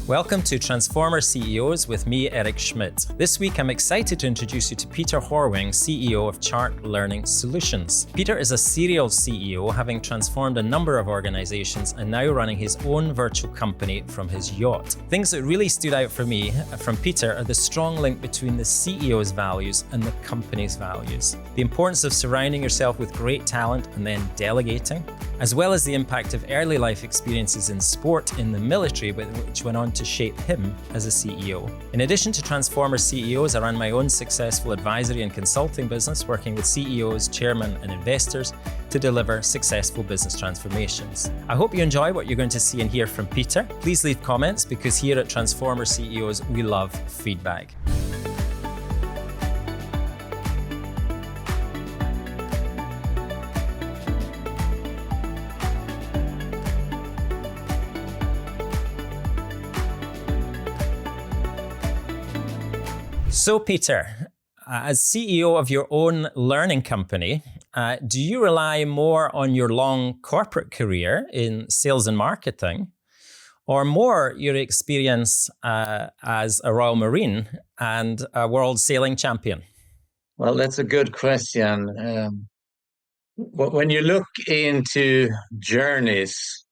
Welcome to Transformer CEOs with me, Erik Schmidt. This week, I'm excited to introduce you to Peter Horwing, CEO of Chart Learning Solutions. Peter is a serial CEO, having transformed a number of organizations and now running his own virtual company from his yacht. Things that really stood out for me from Peter are the strong link between the CEO's values and the company's values, the importance of surrounding yourself with great talent and then delegating, as well as the impact of early life experiences in sport, in the military, which went on to shape him as a CEO. In addition to Transformer CEOs, I run my own successful advisory and consulting business, working with CEOs, chairmen, and investors to deliver successful business transformations. I hope you enjoy what you're going to see and hear from Peter. Please leave comments, because here at Transformer CEOs, we love feedback. So Peter, as CEO of your own learning company, do you rely more on your long corporate career in sales and marketing, or more your experience as a Royal Marine and a world sailing champion? Well, that's a good question. When you look into journeys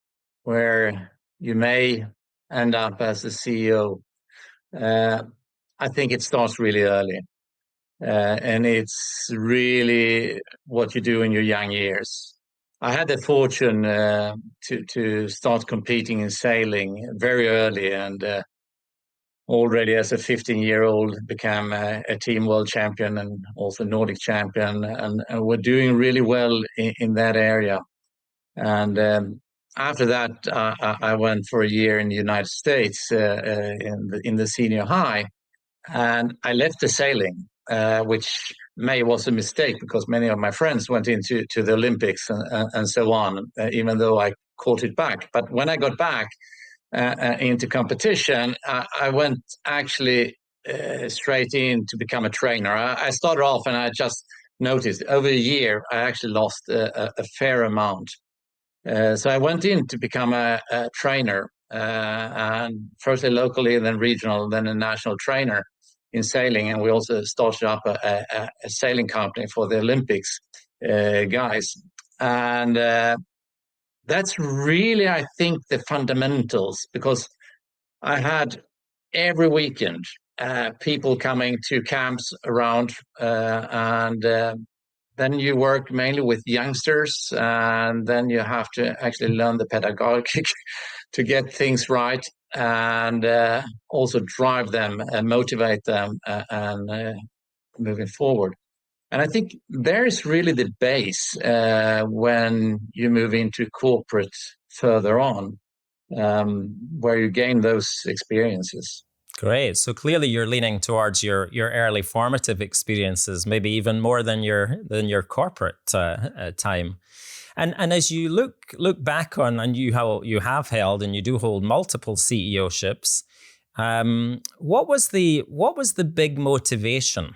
where you may end up as a CEO, I think it starts really early. And it's really what you do in your young years. I had the fortune to start competing in sailing very early, and already as a 15-year-old became a team world champion and also Nordic champion, and we're doing really well in that area. And after that, I went for a year in the United States in the senior high, and I left the sailing, which was a mistake, because many of my friends went into the Olympics and so on, even though I caught it back. But when I got back into competition, I went actually straight in to become a trainer. I started off, and I just noticed over a year I actually lost a fair amount. So I went in to become a trainer, and firstly locally, then regional, then a national trainer in sailing. And we also started up a sailing company for the Olympics guys. And that's really, I think, the fundamentals, because I had every weekend people coming to camps around, and then you work mainly with youngsters, and then you have to actually learn the pedagogic to get things right, and also drive them and motivate them and moving forward. And I think there is really the base when you move into corporate further on, where you gain those experiences. Great. So clearly you're leaning towards your early formative experiences, maybe even more than your corporate time. And as you look back on, and you have held and you do hold multiple CEOships, what was the big motivation?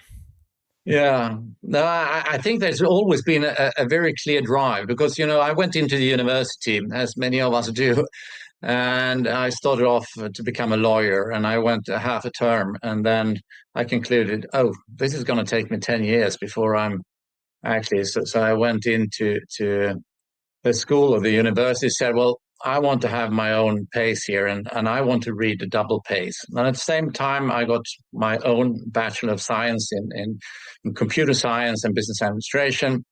Yeah, no, I think there's always been a very clear drive, because, I went into the university, as many of us do, and I started off to become a lawyer, and I went half a term, and then I concluded, this is going to take me 10 years before I'm actually, so I went into the school or the university, said, well, I want to have my own pace here, and I want to read a double pace. And at the same time, I got my own Bachelor of Science in computer science and business administration,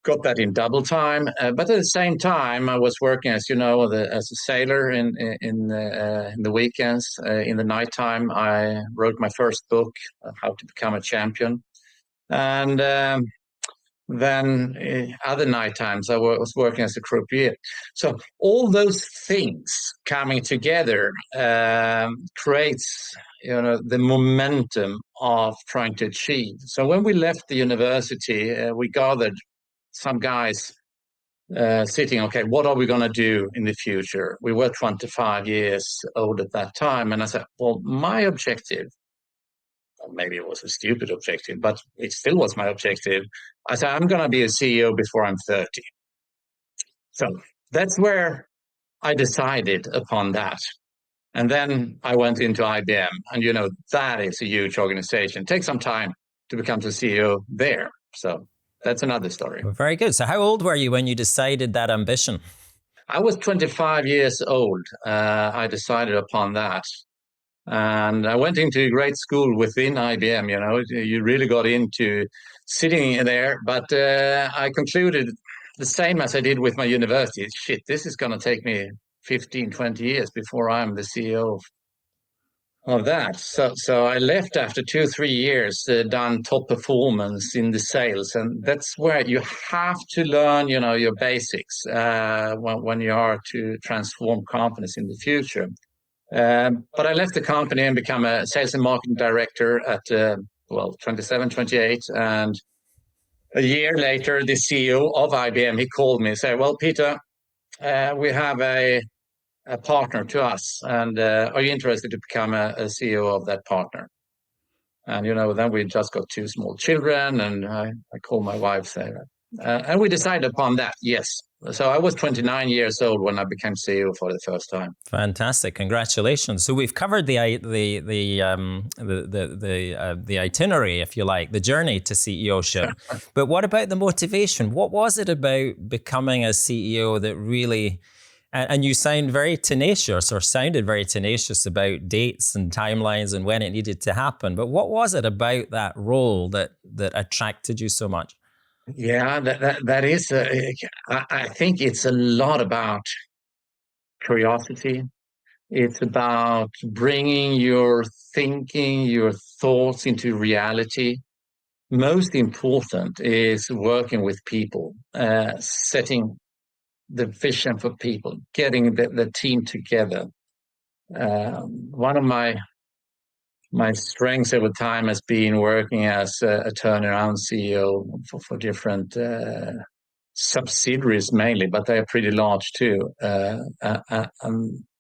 got that in double time. But at the same time, I was working, as you know, as a sailor in the weekends. In the nighttime, I wrote my first book, How to Become a Champion. And then other night times I was working as a croupier. So all those things coming together creates the momentum of trying to achieve. So when we left the university, we gathered some guys sitting, okay, what are we going to do in the future? We were 25 years old at that time. And I said, well, my objective, maybe it was a stupid objective, but it still was my objective. I said, I'm going to be a CEO before I'm 30. So that's where I decided upon that. And then I went into IBM, and that is a huge organization. It takes some time to become the CEO there. So that's another story. Very good. So how old were you when you decided that ambition? I was 25 years old. I decided upon that. And I went into grade school within IBM. You really got into sitting there. But I concluded the same as I did with my university. Shit, this is going to take me 15, 20 years before I'm the CEO of that. So I left after 2, 3 years, done top performance in the sales. And that's where you have to learn, your basics when you are to transform companies in the future. But I left the company and became a sales and marketing director at, 27, 28. And a year later, the CEO of IBM, he called me and said, well, Peter, we have a partner to us. And are you interested to become a CEO of that partner? And, then we just got 2 small children, and I called my wife, and we decided upon that, yes. So I was 29 years old when I became CEO for the first time. Fantastic! Congratulations. So we've covered the itinerary, if you like, the journey to CEO-ship. But what about the motivation? What was it about becoming a CEO that really? And you sounded very tenacious about dates and timelines and when it needed to happen. But what was it about that role that attracted you so much? Yeah, that is. I think it's a lot about curiosity. It's about bringing your thinking, your thoughts into reality. Most important is working with people, setting the vision for people, getting the team together. One of my strengths over time has been working as a turnaround CEO for different subsidiaries mainly, but they are pretty large too.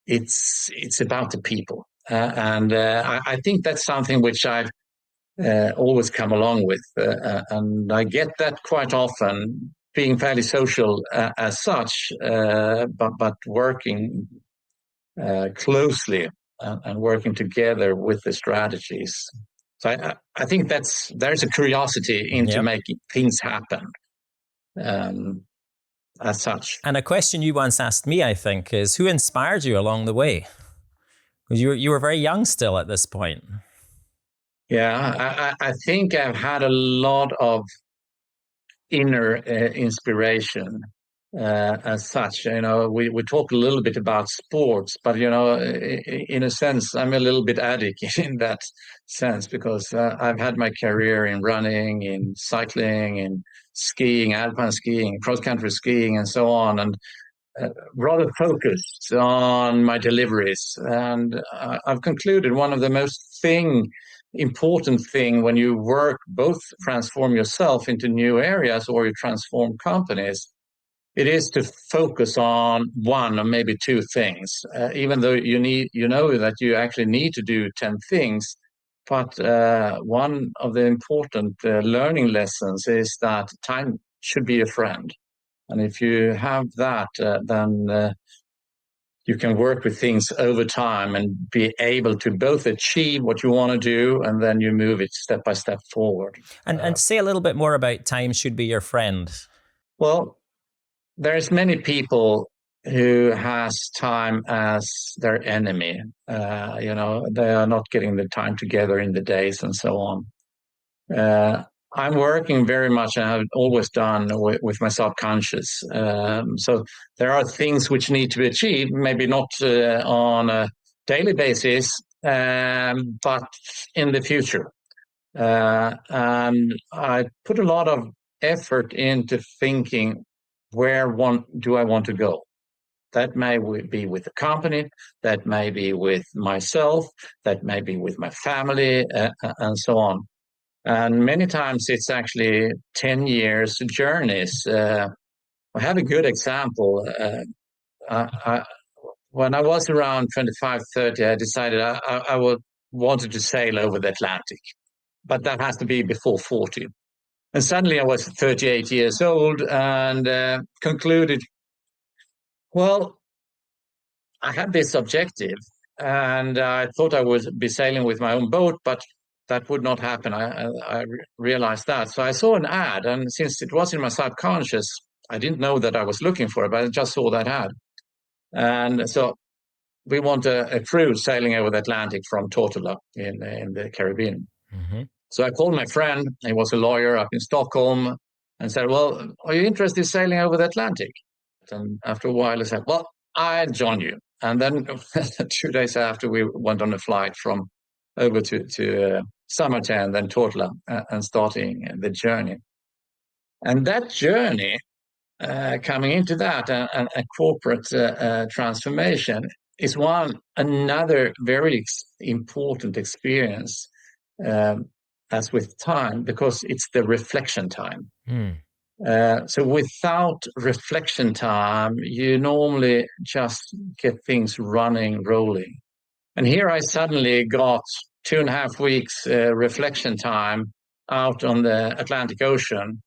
It's about the people, and I think that's something which I've always come along with, and I get that quite often, being fairly social as such, but working closely and working together with the strategies. So I think there's a curiosity into making things happen as such. And a question you once asked me, I think, is who inspired you along the way? Because you were very young still at this point. Yeah, I think I've had a lot of inner inspiration as such. We talk a little bit about sports, but in a sense, I'm a little bit addict in that sense, because I've had my career in running, in cycling, in skiing, alpine skiing, cross-country skiing, and so on, and rather focused on my deliveries. And I've concluded one of the most important thing when you work, both transform yourself into new areas or you transform companies, it is to focus on one or maybe 2 things, even though that you actually need to do 10 things. But one of the important learning lessons is that time should be a friend. And if you have that, then you can work with things over time and be able to both achieve what you want to do, and then you move it step by step forward. And say a little bit more about time should be your friend. Well, there's many people who has time as their enemy. They are not getting the time together in the days and so on. I'm working very much, and I've always done, with my subconscious. So there are things which need to be achieved, maybe not on a daily basis, but in the future. And I put a lot of effort into thinking, where do I want to go? That may be with the company, that may be with myself, that may be with my family, and so on. And many times it's actually 10 years journeys. I have a good example. When I was around 25, 30, I decided I wanted to sail over the Atlantic, but that has to be before 40. And suddenly I was 38 years old and concluded, well, I have this objective, and I thought I would be sailing with my own boat, but that would not happen. I realized that. So I saw an ad, and since it was in my subconscious, I didn't know that I was looking for it, but I just saw that ad. And so we want a cruise sailing over the Atlantic from Tortola in the Caribbean. Mm-hmm. So I called my friend, he was a lawyer up in Stockholm, and said, well, are you interested in sailing over the Atlantic? And after a while, he said, well, I'll join you. And then 2 days after, we went on a flight from over to Summerton, then Tortola, and starting the journey. And that journey, coming into that and a corporate transformation, is another very important experience, as with time, because it's the reflection time. So without reflection time, you normally just get things rolling. And here I suddenly got 2.5 weeks reflection time out on the Atlantic Ocean.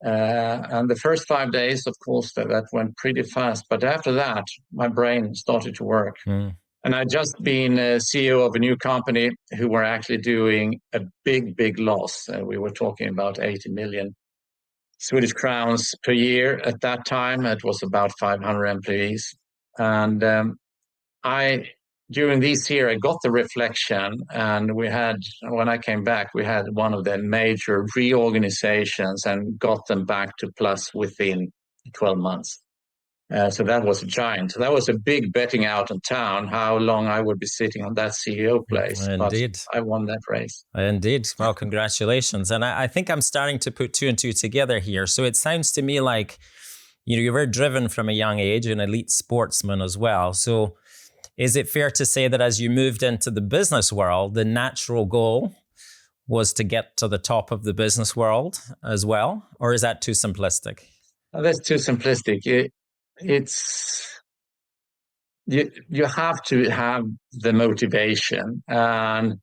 And the first 5 days, of course, that went pretty fast. But after that, my brain started to work. And I'd just been CEO of a new company who were actually doing a big loss. We were talking about 80 million Swedish crowns per year at that time. It was about 500 employees. And during this year, I got the reflection, and when I came back, we had one of the major reorganizations and got them back to plus within 12 months. So that was a giant. So that was a big betting out in town, how long I would be sitting on that CEO place. Indeed. But I won that race. Indeed. Well, congratulations. And I think I'm starting to put 2 and 2 together here. So it sounds to me like, you were driven from a young age, an elite sportsman as well. So is it fair to say that as you moved into the business world, the natural goal was to get to the top of the business world as well? Or is that too simplistic? That's too simplistic. You have to have the motivation, and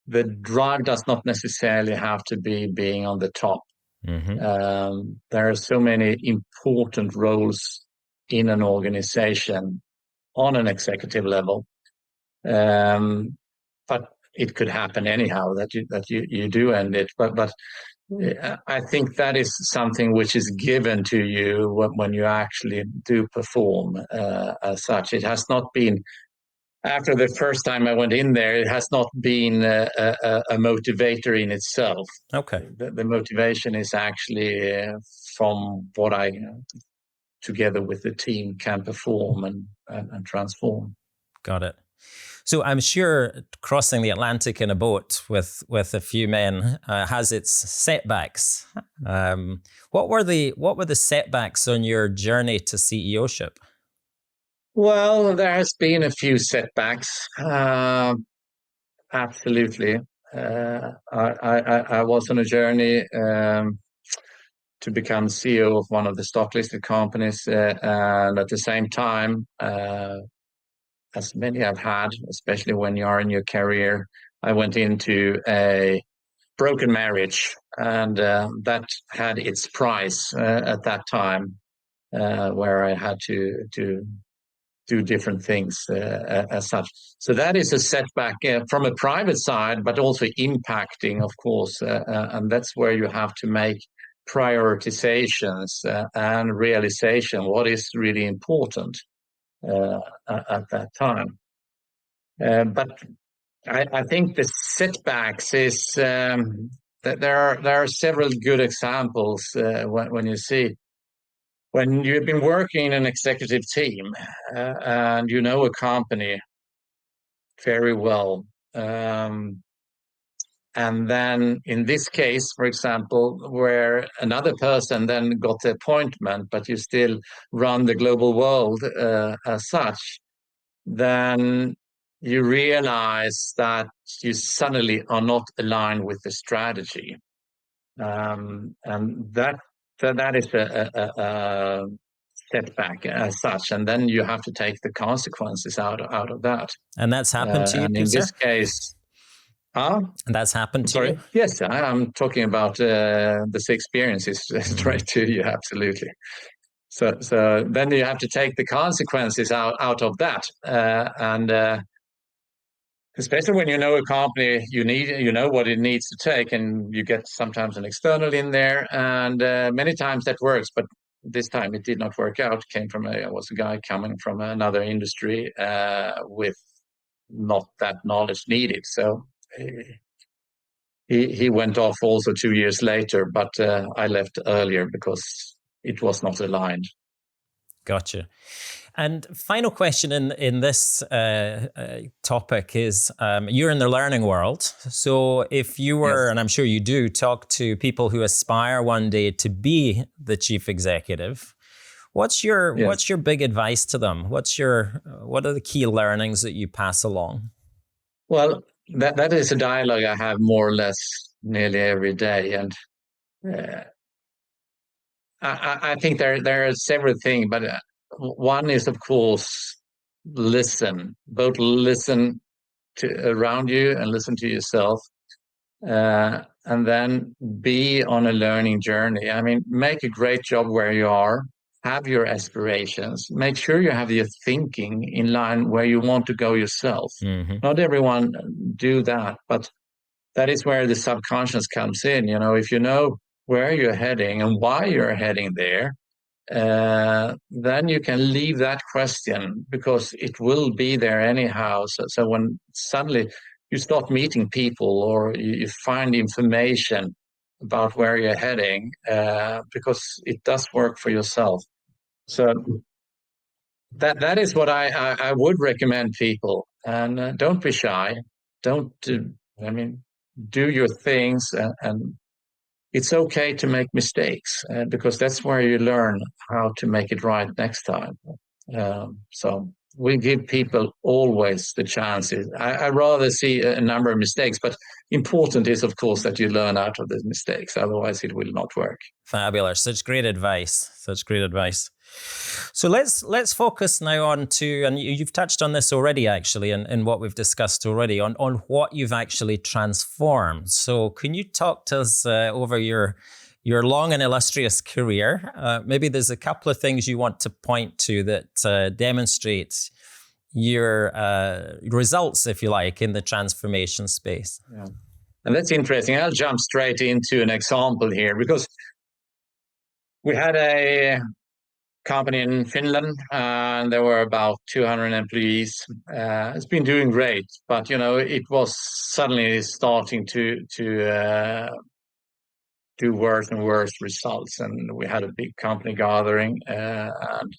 the drive does not necessarily have to be being on the top. Mm-hmm. There are so many important roles in an organization on an executive level, but it could happen anyhow that you do end it. But I think that is something which is given to you when you actually do perform as such. It has not been, after the first time I went in there, it has not been a motivator in itself. Okay. The motivation is actually from what I, together with the team, can perform and transform. Got it. So I'm sure crossing the Atlantic in a boat with a few men has its setbacks. What were the setbacks on your journey to CEO-ship? Well, there has been a few setbacks. Absolutely. I was on a journey to become CEO of one of the stock listed companies, and at the same time, as many have had, especially when you are in your career, I went into a broken marriage, and that had its price at that time, where I had to do different things as such. So that is a setback from a private side, but also impacting, of course, and that's where you have to make prioritizations and realization what is really important at that time. But I think the setbacks is that there are several good examples when you see, when you've been working in an executive team and you know a company very well. And then in this case, for example, where another person then got the appointment, but you still run the global world as such, then you realize that you suddenly are not aligned with the strategy. And that is a setback as such. And then you have to take the consequences out of that. And that's happened to you, Peter? In this case... And that's happened to you? Yes, I'm talking about the experiences straight to you, absolutely. So then you have to take the consequences out of that. And especially when you know a company, you know what it needs to take, and you get sometimes an external in there, and many times that works, but this time it did not work out. It was a guy coming from another industry with not that knowledge needed. So he went off also 2 years later, but I left earlier because it was not aligned. Gotcha. And final question in this topic is, you're in the learning world. So if you were, Yes. and I'm sure you do, talk to people who aspire one day to be the chief executive, what's your big advice to them? What are the key learnings that you pass along? Well, that is a dialogue I have more or less nearly every day, and uh, I think there are several things, but one is, of course, listen. Both listen to around you and listen to yourself, and then be on a learning journey. I mean, make a great job where you are. Have your aspirations. Make sure you have your thinking in line where you want to go yourself. Mm-hmm. Not everyone do that, but that is where the subconscious comes in. You know, if you know where you're heading and why you're heading there, then you can leave that question because it will be there anyhow. So when suddenly you start meeting people or you find information about where you're heading, because it does work for yourself. So that is what I would recommend people. And don't be shy. Don't, I mean, do your things, and it's okay to make mistakes, because that's where you learn how to make it right next time. So we give people always the chances. I rather see a number of mistakes, but important is, of course, that you learn out of the mistakes. Otherwise, it will not work. Fabulous. Such great advice. Such great advice. So let's focus now on to, and you've touched on this already, actually, in what we've discussed already, on what you've actually transformed. So can you talk to us over your long and illustrious career? Maybe there's a couple of things you want to point to that demonstrate your results, if you like, in the transformation space. Yeah. And that's interesting. I'll jump straight into an example here, because we had a company in Finland, and there were about 200 employees. It's been doing great, but it was suddenly starting to do worse and worse results. And we had a big company gathering, and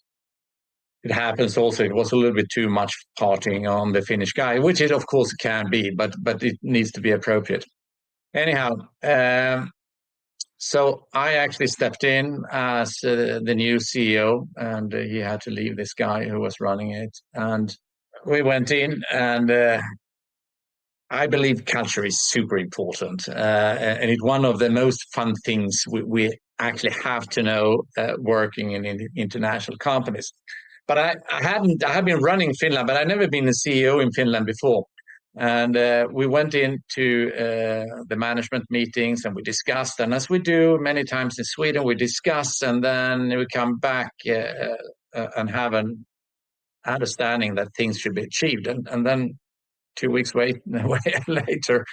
it happens also. It was a little bit too much partying on the Finnish guy, which it of course can be, but it needs to be appropriate. Anyhow, so I actually stepped in as the new CEO, and he had to leave this guy who was running it. And we went in, and I believe culture is super important, and it's one of the most fun things we actually have to know working in international companies. But I have been running Finland, but I've never been a CEO in Finland before. And we went into the management meetings, and we discussed. And as we do many times in Sweden, we discuss, and then we come back and have an understanding that things should be achieved. And then 2 weeks later,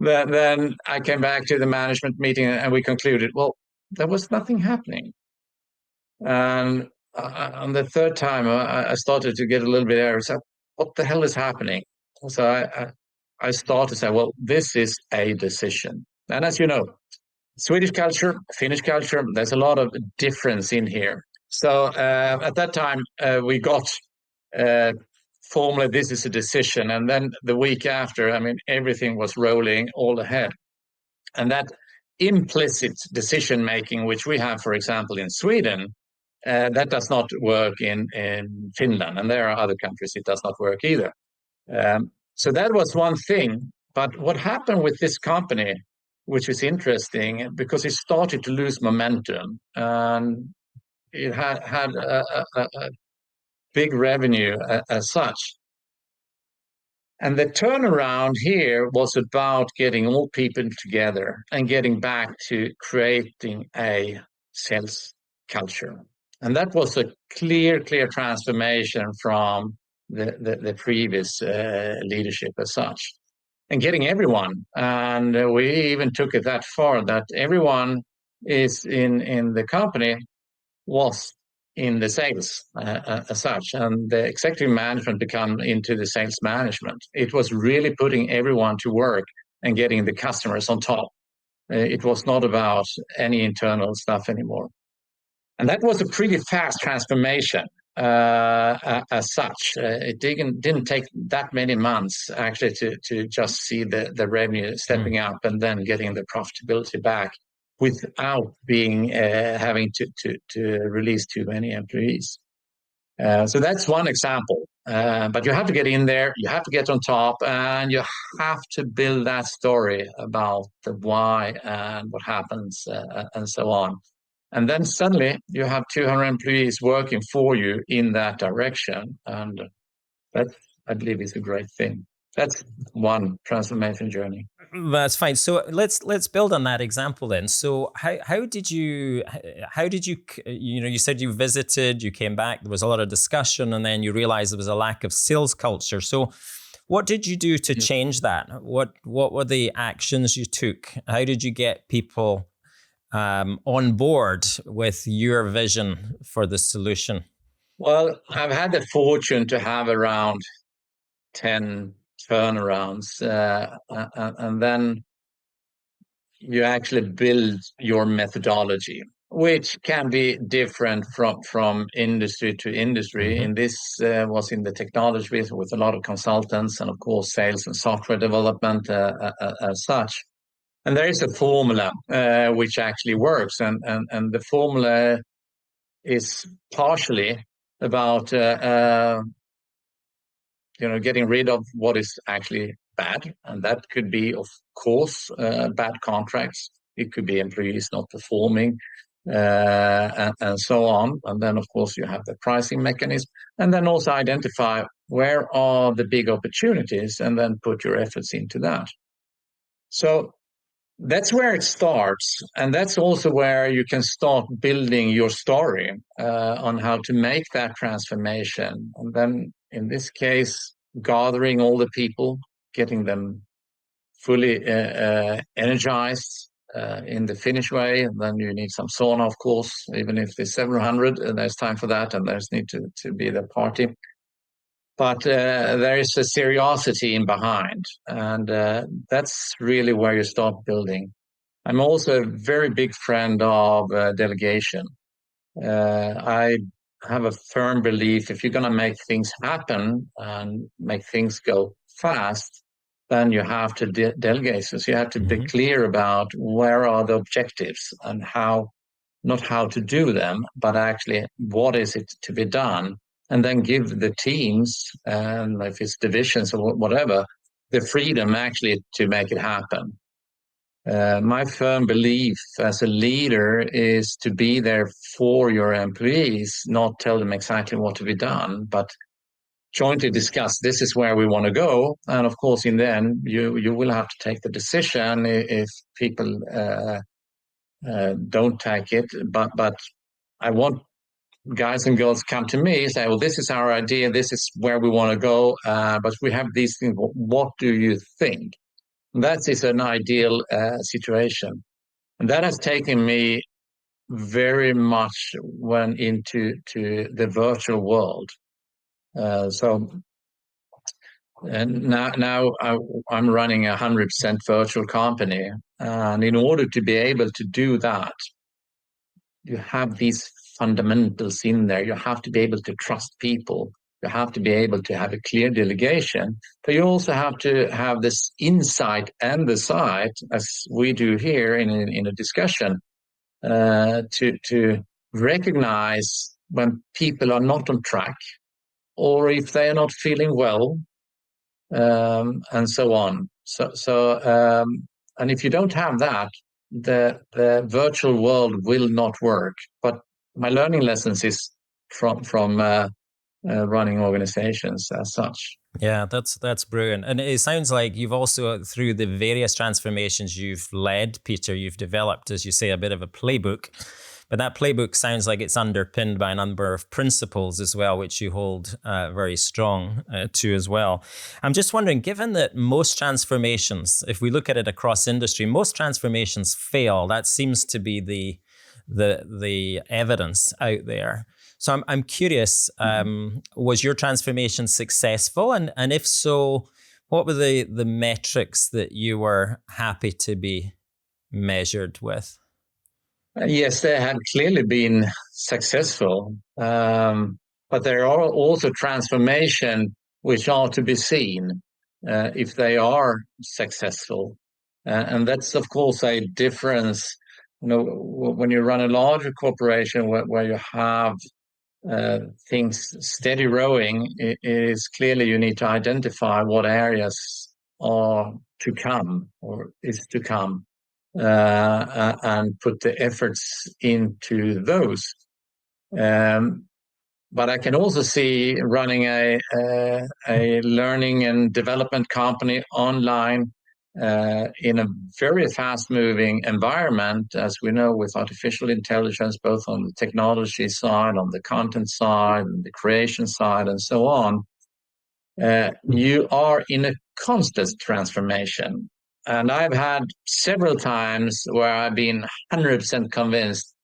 then I came back to the management meeting, and we concluded, well, there was nothing happening. And on the third time, I started to get a little bit angry. So, what the hell is happening? So I started to say, well, this is a decision. And as you know, Swedish culture, Finnish culture, there's a lot of difference in here. So at that time, we got formally, this is a decision. And then the week after, I mean, everything was rolling all ahead. And that implicit decision making, which we have, for example, in Sweden, that does not work in Finland. And there are other countries it does not work either. So that was one thing. But what happened with this company, which is interesting, because it started to lose momentum, and it had a big revenue as such. And the turnaround here was about getting all people together and getting back to creating a sales culture. And that was a clear transformation from the previous leadership as such, and getting everyone. And we even took it that far that everyone is in the company was in the sales as such, and the executive management become into the sales management. It was really putting everyone to work and getting the customers on top. It was not about any internal stuff anymore. And that was a pretty fast transformation as such. It didn't take that many months actually to just see the revenue stepping up and then getting the profitability back without being having to release too many employees. So that's one example. But you have to get in there, you have to get on top, and you have to build that story about the why and what happens and so on. And then suddenly you have 200 employees working for you in that direction. And that, I believe, is a great thing. That's one transformation journey. That's fine. So let's build on that example then. So how did you you said you visited, you came back, there was a lot of discussion, and then you realized there was a lack of sales culture. So what did you do to change that? What were the actions you took? How did you get people on board with your vision for the solution? Well, I've had the fortune to have around 10 turnarounds, and then you actually build your methodology, which can be different from industry to industry. And this was in the technology with a lot of consultants and, of course, sales and software development as such. And there is a formula which actually works, and the formula is partially about getting rid of what is actually bad, and that could be, of course, bad contracts. It could be employees not performing, and so on. And then, of course, you have the pricing mechanism, and then also identify where are the big opportunities, and then put your efforts into that. So that's where it starts, and that's also where you can start building your story on how to make that transformation. And then, in this case, gathering all the people, getting them fully energized in the Finnish way. And then you need some sauna, of course, even if there's 700, there's time for that, and there's need to be the party. But there is a seriosity in behind, and that's really where you start building. I'm also a very big friend of delegation. I have a firm belief if you're going to make things happen and make things go fast, then you have to delegate. So you have to be clear about where are the objectives and how, not how to do them, but actually what is it to be done. And then give the teams, and if it's divisions or whatever, the freedom actually to make it happen. My firm belief as a leader is to be there for your employees, not tell them exactly what to be done, but jointly discuss this is where we want to go. And of course, in the end, you will have to take the decision if people don't take it. But I want guys and girls come to me and say, well, this is our idea, this is where we want to go, but we have these things. What do you think? That is an ideal situation. And that has taken me very much into the virtual world. And now I'm running a 100% virtual company. And in order to be able to do that, you have these fundamentals in there. You have to be able to trust people. You have to be able to have a clear delegation, but you also have to have this insight and the sight, as we do here in a discussion, to recognize when people are not on track, or if they are not feeling well, and so on. And if you don't have that, the virtual world will not work. But my learning lessons is from running organizations as such. Yeah, that's brilliant. And it sounds like you've also, through the various transformations you've led, Peter, you've developed, as you say, a bit of a playbook. But that playbook sounds like it's underpinned by a number of principles as well, which you hold very strong to as well. I'm just wondering, given that most transformations, if we look at it across industry, most transformations fail. That seems to be the evidence out there. So I'm curious, was your transformation successful? And if so, what were the metrics that you were happy to be measured with? Yes, they have clearly been successful, but there are also transformation which are to be seen if they are successful, and that's of course a difference. When you run a larger corporation where you have things steady rowing, it is clearly you need to identify what areas are to come or is to come, and put the efforts into those. But I can also see running a learning and development company online in a very fast-moving environment, as we know, with artificial intelligence, both on the technology side, on the content side, and the creation side, and so on. You are in a constant transformation. And I've had several times where I've been 100% convinced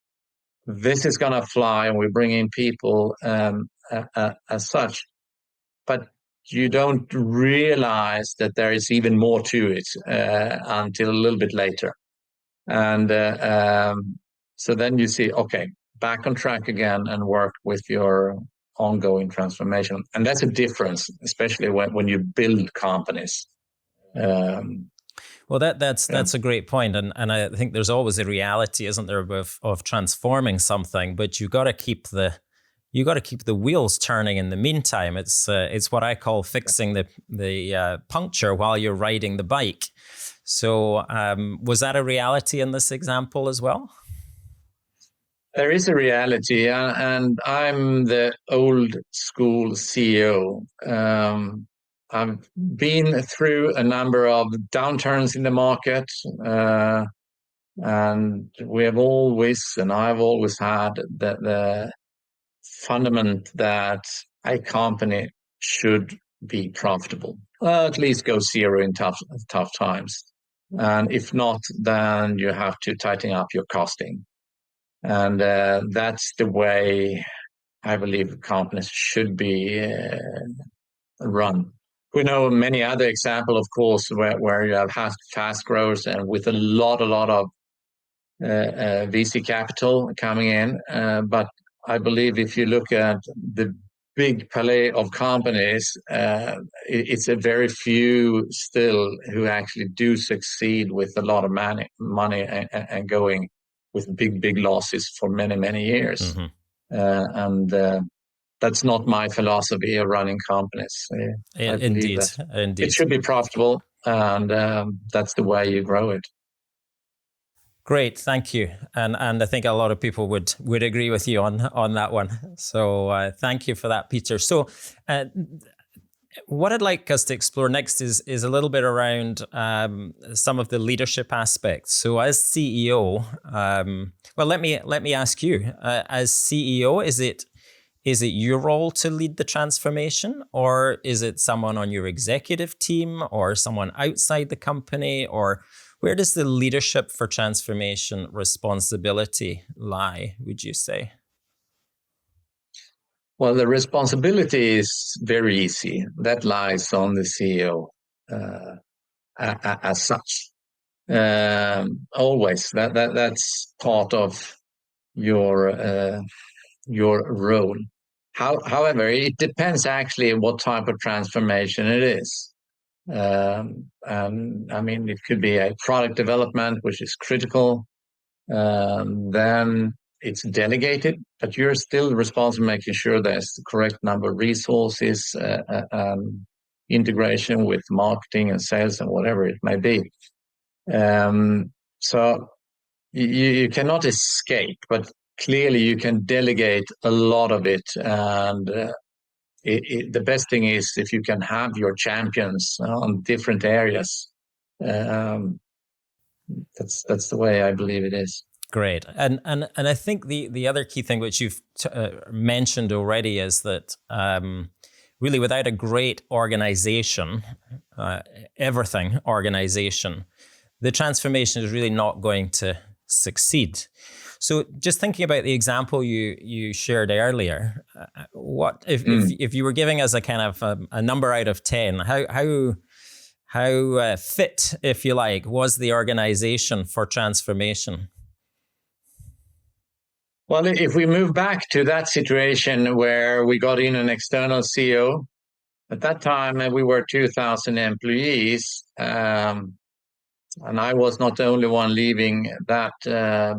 this is going to fly and we bring in people as such. But you don't realize that there is even more to it until a little bit later. And so then you see, okay, back on track again and work with your ongoing transformation. And that's a difference, especially when you build companies. Well, that's a great point, and I think there's always a reality, isn't there, of transforming something, but you got to keep the wheels turning in the meantime. It's what I call fixing the puncture while you're riding the bike. So was that a reality in this example as well? There is a reality, and I'm the old school CEO. I've been through a number of downturns in the market, and I've always had the fundament that a company should be profitable, at least go zero in tough times. And if not, then you have to tighten up your costing. And that's the way I believe companies should be run. We know many other examples, of course, where you have fast growth and with a lot of VC capital coming in. But I believe if you look at the big palette of companies, it's a very few still who actually do succeed with a lot of money and going with big losses for many years. And that's not my philosophy of running companies. Indeed. It should be profitable, and that's the way you grow it. Great, thank you, and I think a lot of people would agree with you on that one. So thank you for that, Peter. So what I'd like us to explore next is a little bit around some of the leadership aspects. So as CEO, well, let me ask you, as CEO, is it your role to lead the transformation, or is it someone on your executive team or someone outside the company, or where does the leadership for transformation responsibility lie, would you say? Well, the responsibility is very easy. That lies on the CEO as such. Always. That's part of your role. However, it depends actually what type of transformation it is. I mean, it could be a product development, which is critical. Then it's delegated, but you're still responsible for making sure there's the correct number of resources, integration with marketing and sales and whatever it may be. So you cannot escape, but clearly you can delegate a lot of it. And the best thing is if you can have your champions on different areas. That's the way I believe it is. Great. And I think the other key thing which you've mentioned already is that really without a great organization, everything organization, the transformation is really not going to succeed. So just thinking about the example you shared earlier, what if you were giving us a kind of a number out of 10, how fit, if you like, was the organization for transformation? Well, if we move back to that situation where we got in an external CEO, at that time we were 2,000 employees, and I was not the only one leaving that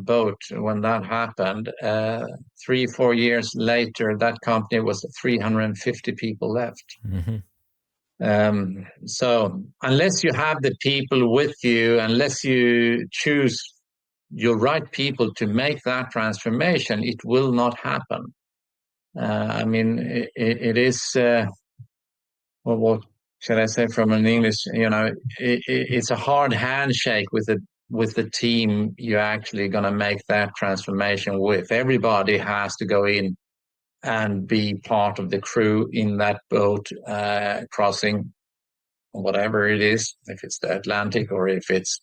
boat when that happened. 3-4 years later, that company was 350 people left. Mm-hmm. So unless you have the people with you, unless you choose your right people to make that transformation, it will not happen. I mean, it is, well, what should I say from an English, it's a hard handshake with the team you're actually going to make that transformation with. Everybody has to go in and be part of the crew in that boat, crossing whatever it is, if it's the Atlantic or if it's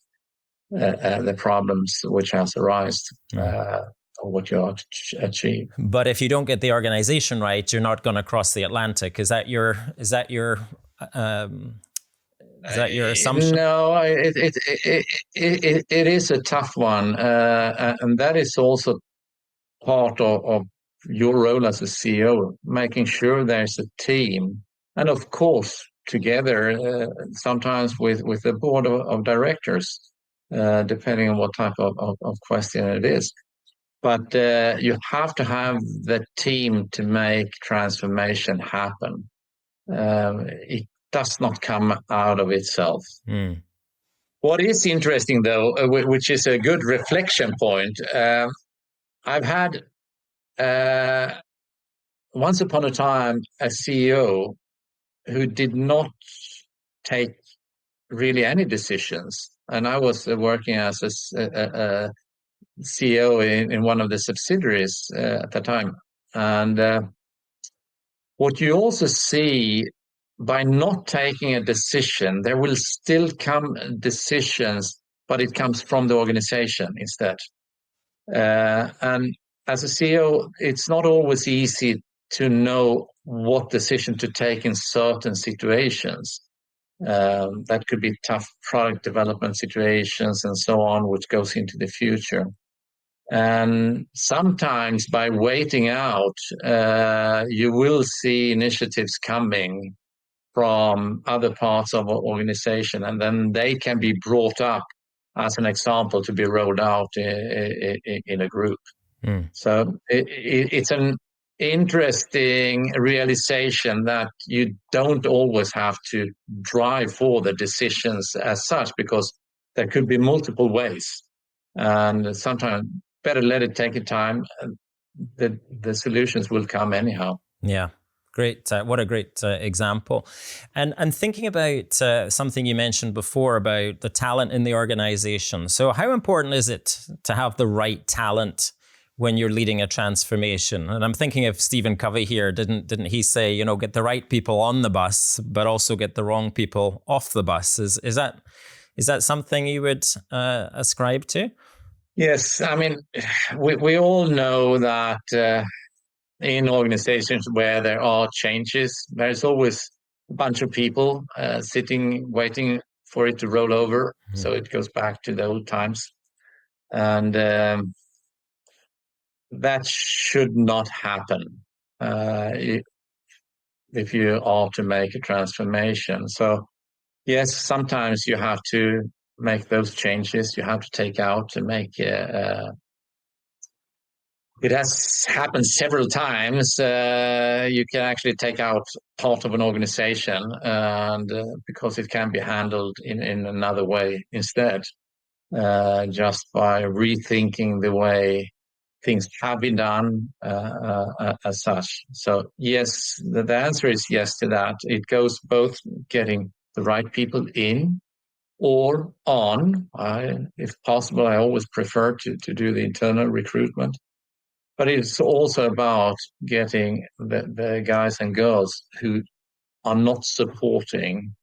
the problems which has arisen, or what you are to achieve. But if you don't get the organization right, you're not going to cross the Atlantic. Is that your assumption? No, it is a tough one, and that is also part of your role as a CEO, making sure there's a team, and of course together, sometimes with the board of directors, depending on what type of question it is. But you have to have the team to make transformation happen. It does not come out of itself. Mm. What is interesting, though, which is a good reflection point, I've had once upon a time a CEO who did not take really any decisions. And I was working as a CEO in one of the subsidiaries at the time. And what you also see, by not taking a decision, there will still come decisions, but it comes from the organization instead. And as a CEO, it's not always easy to know what decision to take in certain situations. That could be tough product development situations and so on, which goes into the future. And sometimes by waiting out, you will see initiatives coming from other parts of an organization, and then they can be brought up as an example to be rolled out in a group. Mm. So it's an interesting realization that you don't always have to drive for the decisions as such, because there could be multiple ways, and sometimes better let it take a time. The solutions will come anyhow. Yeah. Great. What a great example. And thinking about something you mentioned before about the talent in the organization. So how important is it to have the right talent when you're leading a transformation? And I'm thinking of Stephen Covey here. Didn't he say, get the right people on the bus, but also get the wrong people off the bus? Is that something you would ascribe to? Yes. I mean, we all know that in organizations where there are changes, there's always a bunch of people sitting, waiting for it to roll over. Mm-hmm. So it goes back to the old times. And that should not happen if you are to make a transformation. So yes, sometimes you have to make those changes. You have to take out to make it has happened several times. You can actually take out part of an organization, and because it can be handled in another way instead, just by rethinking the way things have been done as such. So yes, the answer is yes to that. It goes both getting the right people in, or on. If possible, I always prefer to do the internal recruitment. But it's also about getting the guys and girls who are not supporting,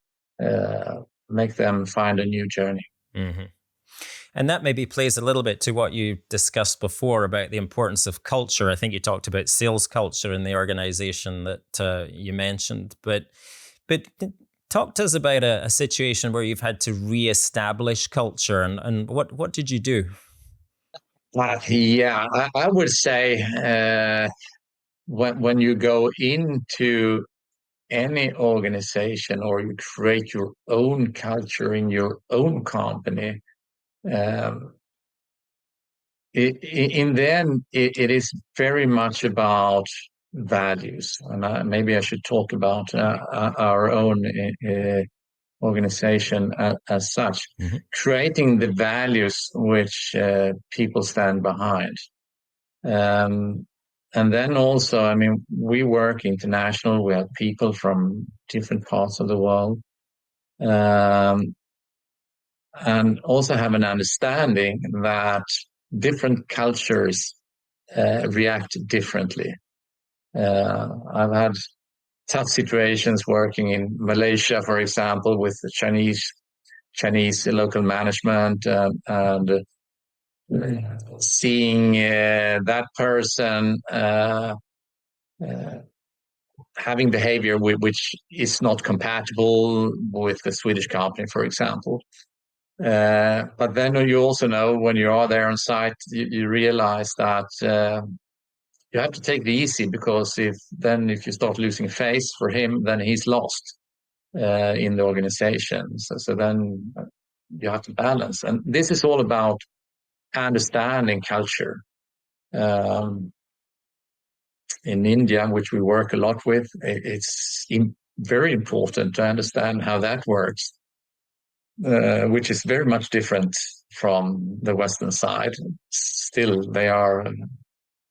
make them find a new journey. Mm-hmm. And that maybe plays a little bit to what you discussed before about the importance of culture. I think you talked about sales culture in the organization that you mentioned, but talk to us about a situation where you've had to reestablish culture, and what did you do? I would say when you go into any organization or you create your own culture in your own company, um, in the end, it is very much about values. And maybe I should talk about our own organization as such, Mm-hmm. creating the values which people stand behind. And then also, I mean, we work international. We have people from different parts of the world, um, and also have an understanding that different cultures react differently. I've had tough situations working in Malaysia, for example, with the Chinese local management, and seeing that person having behavior which is not compatible with the Swedish company, for example. But then you also know when you are there on site, you realize that you have to take it easy, because if you start losing face for him, then he's lost in the organization. So then you have to balance, and this is all about understanding culture. Um, in India, which we work a lot with, it's very important to understand how that works, which is very much different from the Western side. Still, they are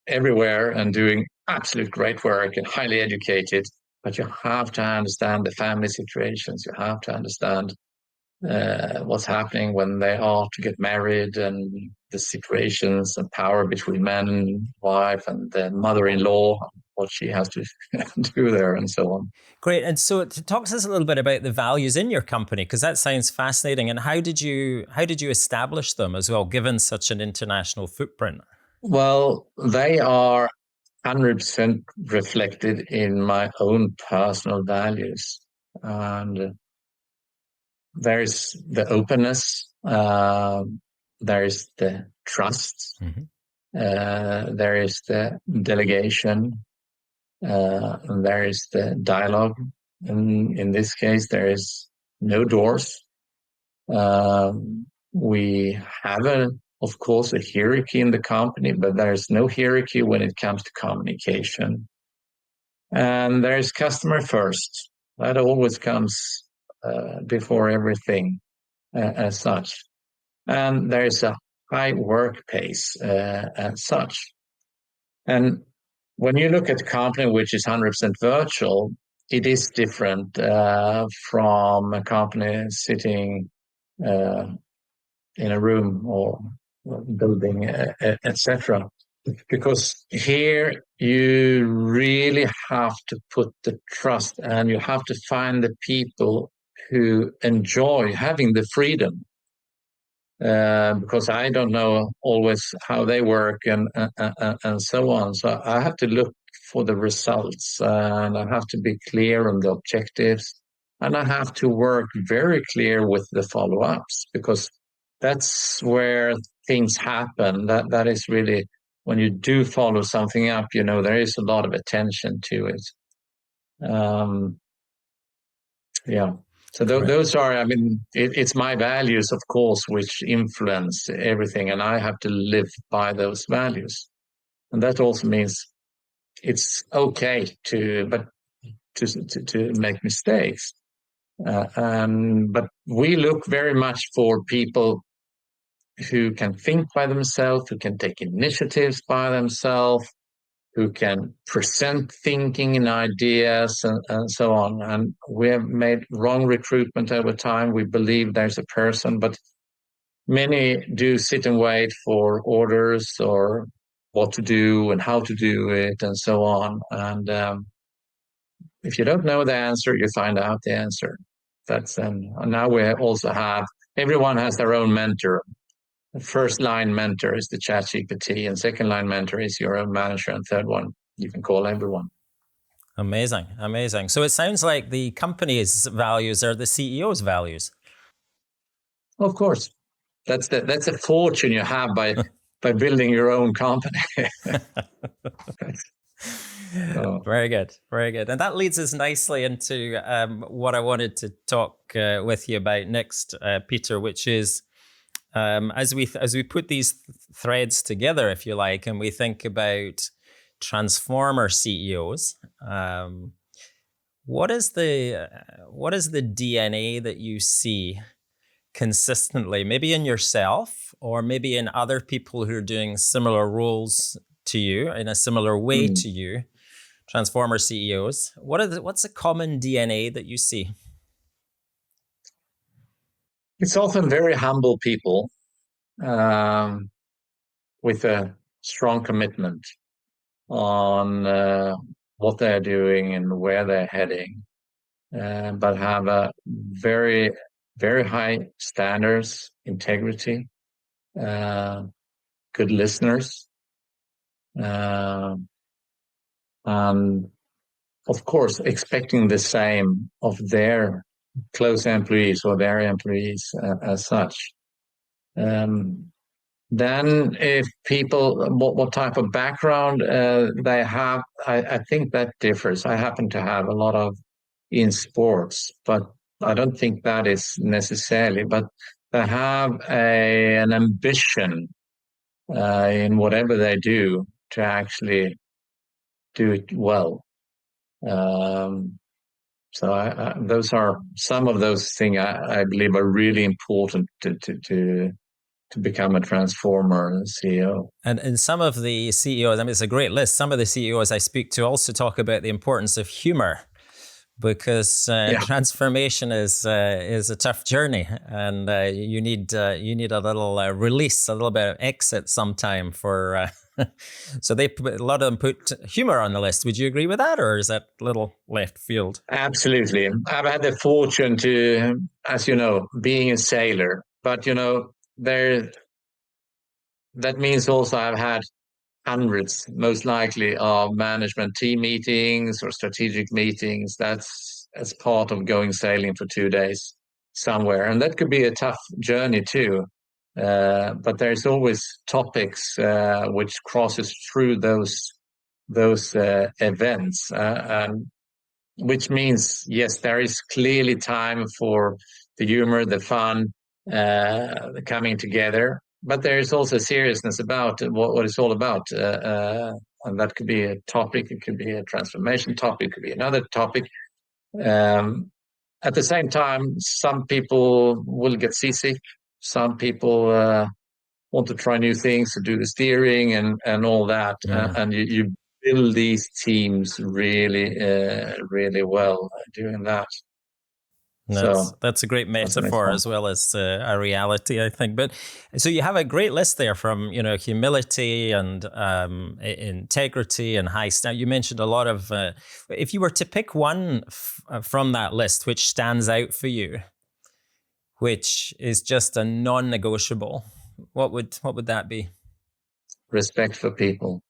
everywhere and doing absolute great work and highly educated, but you have to understand the family situations. You have to understand what's happening when they are to get married, and the situations and power between man and wife, and the mother-in-law, what she has to do there, and so on. Great. And so talk to us a little bit about the values in your company, because that sounds fascinating. And how did you establish them as well, given such an international footprint? Well, they are 100% reflected in my own personal values. And there's the openness, there is the trust, Mm-hmm. there is the delegation, and there is the dialogue. And in this case, there is no doors. We have of course, a hierarchy in the company, but there's no hierarchy when it comes to communication. And there's customer first. That always comes before everything as such. And there's a high work pace as such. And when you look at a company which is 100% virtual, it is different from a company sitting in a room or building, etc. Because here you really have to put the trust, and you have to find the people who enjoy having the freedom. Because I don't know always how they work and so on. So I have to look for the results, and I have to be clear on the objectives, and I have to work very clear with the follow-ups, because that's where things happen. That is really when you do follow something up, there is a lot of attention to it. Yeah. So those are, I mean, it's my values, of course, which influence everything, and I have to live by those values. And that also means it's okay to make mistakes. But we look very much for people who can think by themselves, who can take initiatives by themselves, who can present thinking and ideas and so on. And we have made wrong recruitment over time. We believe there's a person, but many do sit and wait for orders or what to do and how to do it and so on. And if you don't know the answer, you find out the answer. That's and now we also have, everyone has their own mentor. The first line mentor is the ChatGPT, and second line mentor is your own manager, and third one you can call everyone. Amazing, amazing. So it sounds like the company's values are the CEO's values. Of course, that's a fortune you have by building your own company. Very good, very good. And that leads us nicely into what I wanted to talk with you about next, Peter, which is as we put these threads together, if you like, and we think about transformer CEOs, what is the DNA that you see consistently, maybe in yourself or maybe in other people who are doing similar roles to you in a similar way to you, transformer CEOs? What's a common DNA that you see? It's often very humble people with a strong commitment on what they're doing and where they're heading, but have a very, very high standards, integrity, good listeners, and of course expecting the same of their close employees or their employees as such. Then if people, what type of background they have, I think that differs. I happen to have a lot of in sports, but I don't think that is necessarily, but they have an ambition in whatever they do to actually do it well. So those are some of those things I believe are really important to become a transformer CEO. And some of the CEOs, I mean, it's a great list. Some of the CEOs I speak to also talk about the importance of humor, because transformation is a tough journey, and you need a little release, a little bit of exit sometime for. So a lot of them put humor on the list. Would you agree with that, or is that a little left field? Absolutely. I've had the fortune to, as you know, being a sailor, but that means also I've had hundreds, most likely, of management team meetings or strategic meetings. That's as part of going sailing for 2 days somewhere, and that could be a tough journey too. But there's always topics which crosses through those events, and which means yes, there is clearly time for the humor, the fun, the coming together. But there is also seriousness about what it's all about, and that could be a topic. It could be a transformation topic. It could be another topic. At the same time, some people will get seasick. Some people want to try new things, to do the steering and all that. And you build these teams really, really well doing that. That's a great metaphor as well as a reality, I think. But so you have a great list there from humility and integrity and high standard. You mentioned a lot of. If you were to pick one from that list, which stands out for you, which is just a non-negotiable, what would that be? Respect for people.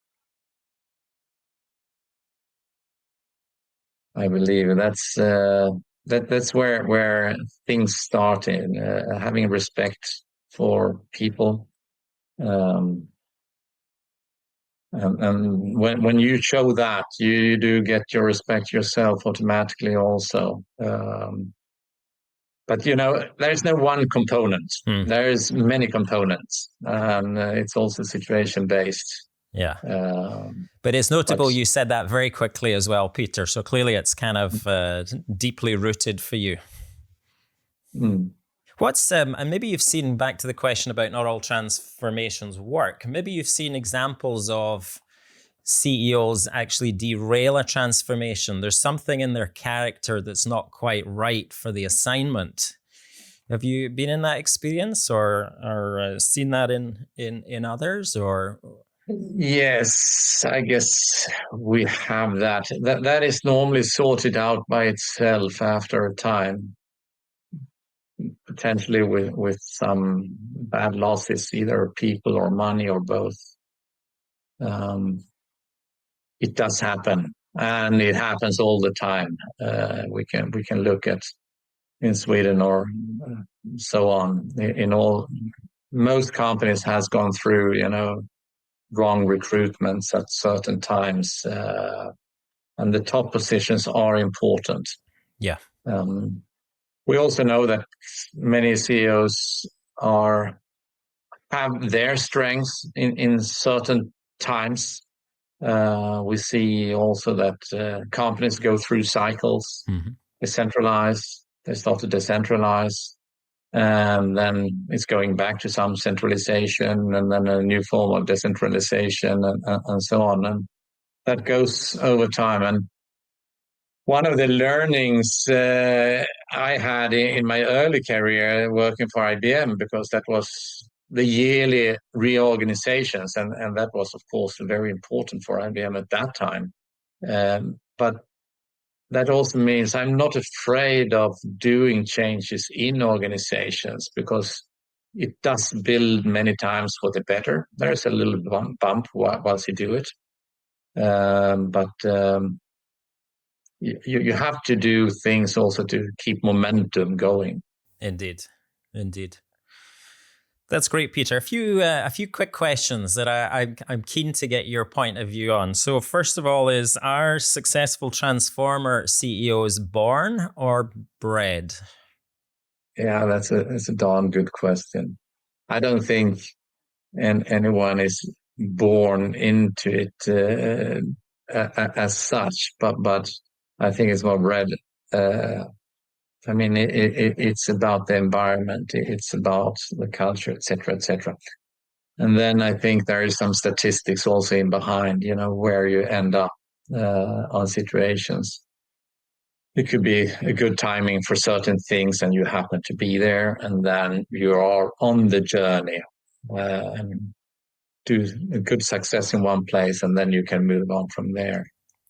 I believe that's where things start in having respect for people, and when you show that, you do get your respect yourself automatically also. But there's no one component. There's many components, and it's also situation based. Yeah. But it's notable you said that very quickly as well, Peter. So clearly it's kind of deeply rooted for you. What's, and maybe you've seen, back to the question about not all transformations work, maybe you've seen examples of CEOs actually derail a transformation. There's something in their character that's not quite right for the assignment. Have you been in that experience or seen that in others? Or Yes, I guess we have that. That is normally sorted out by itself after a time, potentially with some bad losses, either people or money or both. It does happen, and it happens all the time. We can look at in Sweden or so on. In all, most companies has gone through, wrong recruitments at certain times, and the top positions are important. yeah, We also know that many CEOs have their strengths in certain times. We see also that companies go through cycles. mm-hmm. They start to decentralize, and then it's going back to some centralization, and then a new form of decentralization, and so on. And that goes over time. And one of the learnings I had in my early career working for IBM, because that was the yearly reorganizations, and that was, of course, very important for IBM at that time. But that also means I'm not afraid of doing changes in organizations, because it does build many times for the better. There's a little bump whilst you do it. But you have to do things also to keep momentum going. Indeed. That's great, Peter. A few quick questions that I'm keen to get your point of view on. So first of all, are successful transformer CEOs born or bred? Yeah, that's a darn good question. I don't think anyone is born into it as such, but I think it's more bred. I mean, it's about the environment, it's about the culture, etc., etc. And then I think there is some statistics also in behind, where you end up on situations. It could be a good timing for certain things, and you happen to be there, and then you are on the journey and do a good success in one place, and then you can move on from there.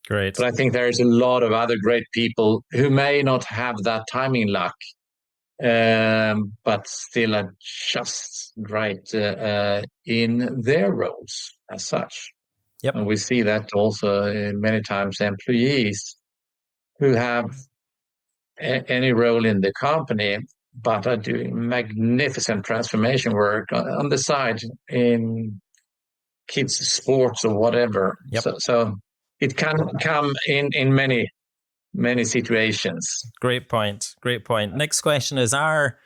Great. But I think there's a lot of other great people who may not have that timing luck, but still are just right in their roles as such. Yep. And we see that also many times employees who have any role in the company, but are doing magnificent transformation work on the side in kids' sports or whatever. Yep. So it can come in many situations. Great point. Next question is, are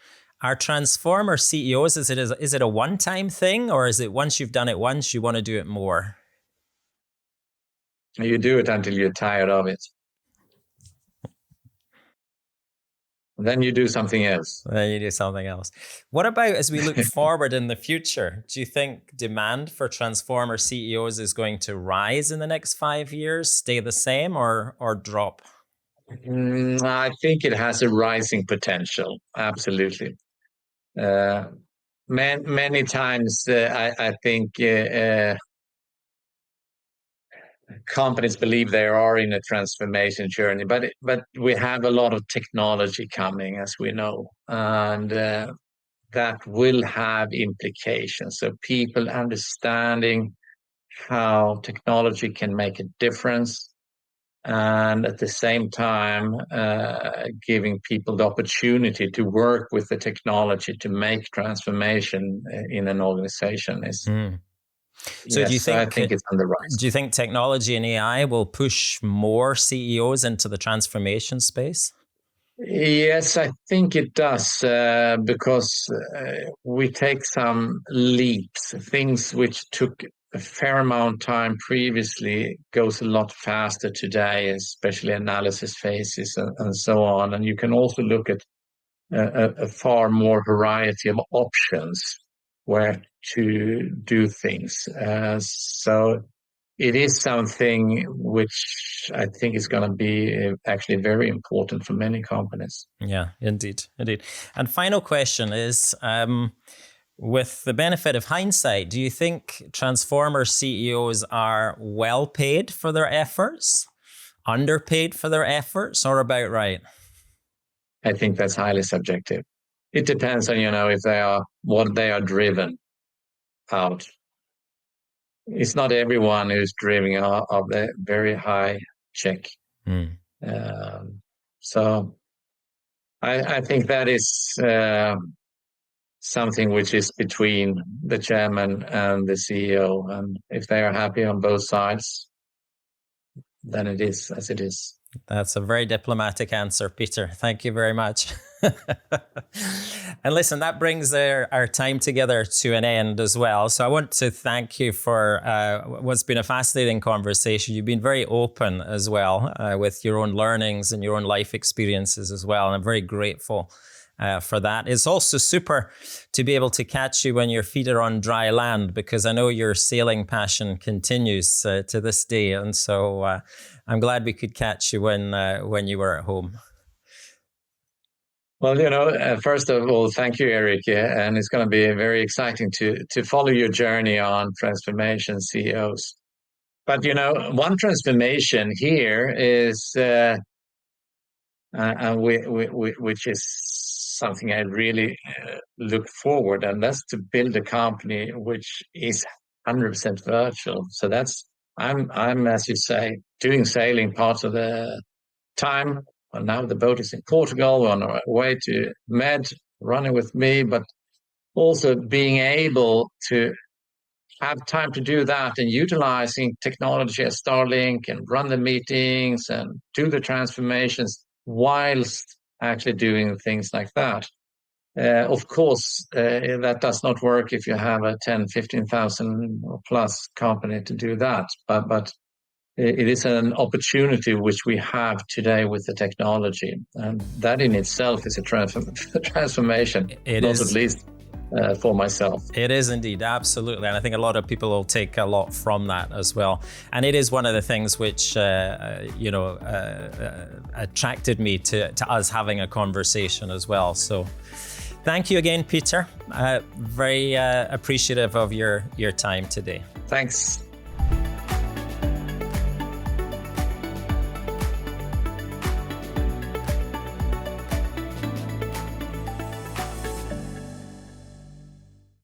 transformer CEOs, is it a one-time thing, or is it once you've done it once, you want to do it more? You do it until you're tired of it. Then you do something else. What about as we look forward in the future? Do you think demand for transformer CEOs is going to rise in the next 5 years, stay the same, or drop? I think it has a rising potential. Absolutely. Many times, I think companies believe they are in a transformation journey, but we have a lot of technology coming, as we know, and that will have implications. So people understanding how technology can make a difference, and at the same time giving people the opportunity to work with the technology to make transformation in an organization is. So yes, I think it's on the rise. Do you think technology and AI will push more CEOs into the transformation space? Yes, I think it does, because we take some leaps. Things which took a fair amount of time previously goes a lot faster today, especially analysis phases and so on. And you can also look at a far more variety of options where to do things. So it is something which I think is going to be actually very important for many companies. Yeah, indeed. And final question is, with the benefit of hindsight, do you think transformer CEOs are well paid for their efforts, underpaid for their efforts, or about right? I think that's highly subjective. It depends on, if they are, what they are driven out. It's not everyone who's dreaming of the very high check. So I think that is something which is between the chairman and the CEO. And if they are happy on both sides, then it is as it is. That's a very diplomatic answer, Peter. Thank you very much. And listen, that brings our time together to an end as well. So I want to thank you for what's been a fascinating conversation. You've been very open as well with your own learnings and your own life experiences as well. And I'm very grateful for that. It's also super to be able to catch you when your feet are on dry land, because I know your sailing passion continues to this day. And so I'm glad we could catch you when you were at home. Well, first of all, thank you, Erik. And it's going to be very exciting to follow your journey on transformation CEOs. But, one transformation here is, which is something I really look forward, and that's to build a company which is 100% virtual. So I'm, as you say, doing sailing part of the time. Well, now the boat is in Portugal. We're on our way to Med, running with me, but also being able to have time to do that and utilizing technology as Starlink and run the meetings and do the transformations whilst actually doing things like that. Of course, that does not work if you have a 10, 15,000 or plus company to do that. But it is an opportunity which we have today with the technology. And that in itself is a transformation, not at least for myself. It is indeed, absolutely. And I think a lot of people will take a lot from that as well. And it is one of the things which, attracted me to us having a conversation as well. So thank you again, Peter. Very appreciative of your time today. Thanks.